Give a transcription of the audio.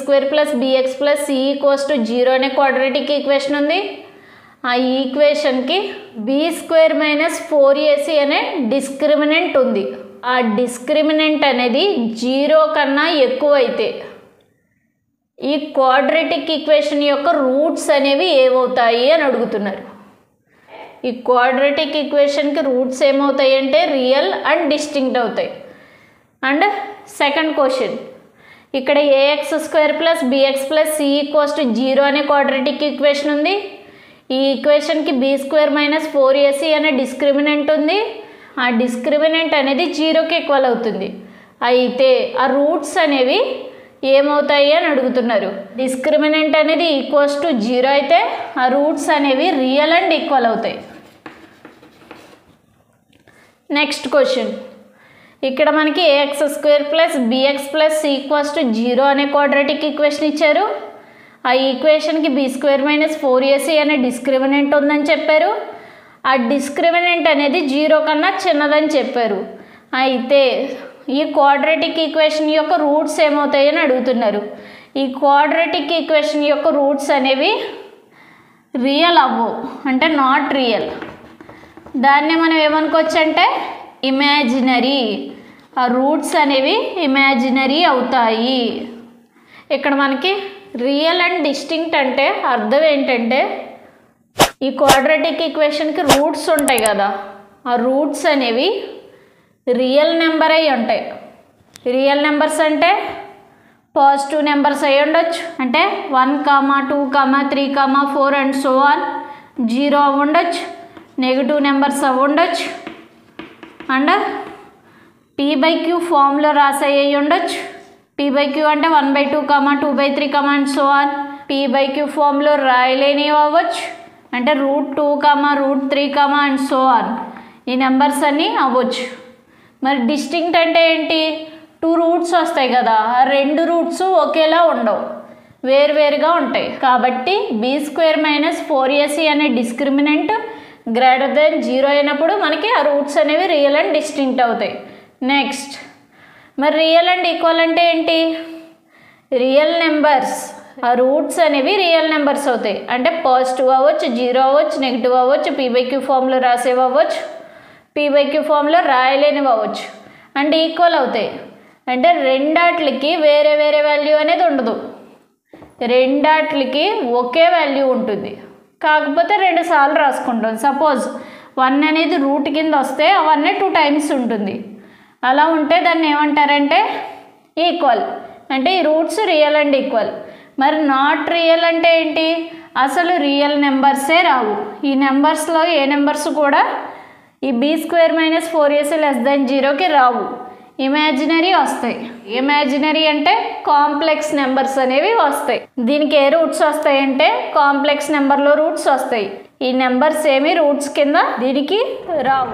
Square plus bx plus c equals to 0 అనే quadratic equation ఉంది. ఆ ఈక్వేషన్కి బి స్క్వేర్ మైనస్ 4ac అనే discriminant ఉంది. ఆ డిస్క్రిమినెంట్ అనేది 0 కన్నా ఎక్కువ అయితే ఈ క్వాడ్రాటిక్ ఈక్వేషన్ యొక్క రూట్స్ అనేవి ఏమవుతాయి అని అడుగుతున్నారు. ఈ క్వాడ్రాటిక్ ఈక్వేషన్కి రూట్స్ ఏమవుతాయి అంటే రియల్ అండ్ డిస్టింక్ట్ అవుతాయి. అండ్ సెకండ్ క్వశ్చన్, ఇక్కడ ax square plus bx plus c equals to 0 అనే క్వాడ్రాటిక్ ఈక్వేషన్ ఉంది. ఈ ఈక్వేషన్కి బి స్క్వేర్ మైనస్ 4ac అనే డిస్క్రిమినెంట్ ఉంది. ఆ డిస్క్రిమినెంట్ అనేది 0కి ఈక్వల్ అవుతుంది. అయితే ఆ రూట్స్ అనేవి ఏమవుతాయి అని అడుగుతున్నారు. డిస్క్రిమినెంట్ అనేది ఈక్వల్స్ టు 0 అయితే ఆ రూట్స్ అనేవి రియల్ అండ్ ఈక్వల్ అవుతాయి. నెక్స్ట్ క్వశ్చన్, ఇక్కడ మనకి ax square plus bx plus c equals to 0 అనే క్వాడ్రాటిక్ ఈక్వేషన్ ఇచ్చారు. ఆ ఈక్వేషన్కి బి స్క్వేర్ మైనస్ 4ac అనే డిస్క్రిమినెంట్ ఉందని చెప్పారు. ఆ డిస్క్రిమినెంట్ అనేది 0 కన్నా చిన్నదని చెప్పారు. అయితే ఈ క్వాడ్రాటిక్ ఈక్వేషన్ యొక్క రూట్స్ ఏమవుతాయి అని అడుగుతున్నారు. ఈ క్వాడ్రాటిక్ ఈక్వేషన్ యొక్క రూట్స్ అనేవి రియల్ అవ్వవు, అంటే నాట్ రియల్. దాన్నే మనం ఏమనుకోవచ్చు అంటే ఇమాజినరీ. ఆ రూట్స్ అనేవి ఇమాజినరీ అవుతాయి. ఇక్కడ మనకి రియల్ అండ్ డిస్టింక్ట్ అంటే అర్థం ఏంటంటే ఈ క్వాడ్రాటిక్ ఈక్వేషన్కి రూట్స్ ఉంటాయి కదా, ఆ రూట్స్ అనేవి రియల్ నెంబర్ అయి ఉంటాయి. రియల్ నెంబర్స్ అంటే పాజిటివ్ నెంబర్స్ అయి ఉండొచ్చు, అంటే 1, 2, 3, 4 అండ్ సో ఆన్. 0 అవి ఉండొచ్చు, నెగిటివ్ నెంబర్స్ అవి ఉండొచ్చు, అండ్ p/q ఫామ్లో రాసయ్యి ఉండొచ్చు. p/q అంటే 1/2, 2/3 అండ్ సో ఆన్. p/q ఫామ్లో రాయలేనివి అవ్వచ్చు, అంటే √2, √3 అండ్ సో ఆన్. ఈ నెంబర్స్ అన్నీ అవ్వచ్చు. మరి డిస్టింక్ట్ అంటే ఏంటి? 2 రూట్స్ వస్తాయి కదా, ఆ 2 రూట్స్ ఒకేలా ఉండవు, వేరువేరుగా ఉంటాయి. కాబట్టి బి స్క్వేర్ మైనస్ 4ac అనే డిస్క్రిమినెంట్ గ్రేటర్ దెన్ 0 అయినప్పుడు మనకి ఆ రూట్స్ అనేవి రియల్ అండ్ డిస్టింక్ట్ అవుతాయి. నెక్స్ట్, మరి రియల్ అండ్ ఈక్వల్ అంటే ఏంటి? రియల్ నెంబర్స్, ఆ రూట్స్ అనేవి రియల్ నెంబర్స్ అవుతాయి. అంటే పాజిటివ్ అవ్వచ్చు, 0 అవ్వచ్చు, నెగిటివ్ అవ్వచ్చు, p/q ఫామ్లో రాసేవి అవ్వచ్చు, p/q ఫామ్లో రాయలేనివి అవ్వచ్చు. అండ్ ఈక్వల్ అవుతాయి అంటే రెండాట్లకి వేరే వేరే వాల్యూ అనేది ఉండదు, రెండాట్లకి ఒకే వాల్యూ ఉంటుంది. కాకపోతే 2 సార్లు రాసుకుంటాం. సపోజ్ 1 అనేది రూట్ కింద వస్తే ఆ 1 2 టైమ్స్ ఉంటుంది. అలా ఉంటే దాన్ని ఏమంటారంటే ఈక్వల్. అంటే ఈ రూట్స్ రియల్ అండ్ ఈక్వల్. మరి నాట్ రియల్ అంటే ఏంటి? అసలు రియల్ నెంబర్సే రావు. ఈ నెంబర్స్లో ఏ నెంబర్స్ కూడా ఈ b square minus 4ac less than 0కి రావు, ఇమాజినరీ వస్తాయి. ఇమాజినరీ అంటే కాంప్లెక్స్ నెంబర్స్ అనేవి వస్తాయి. దీనికి ఏ రూట్స్ వస్తాయి అంటే కాంప్లెక్స్ నెంబర్లో రూట్స్ వస్తాయి. ఈ నెంబర్స్ ఏమి రూట్స్ కింద దీనికి రావు.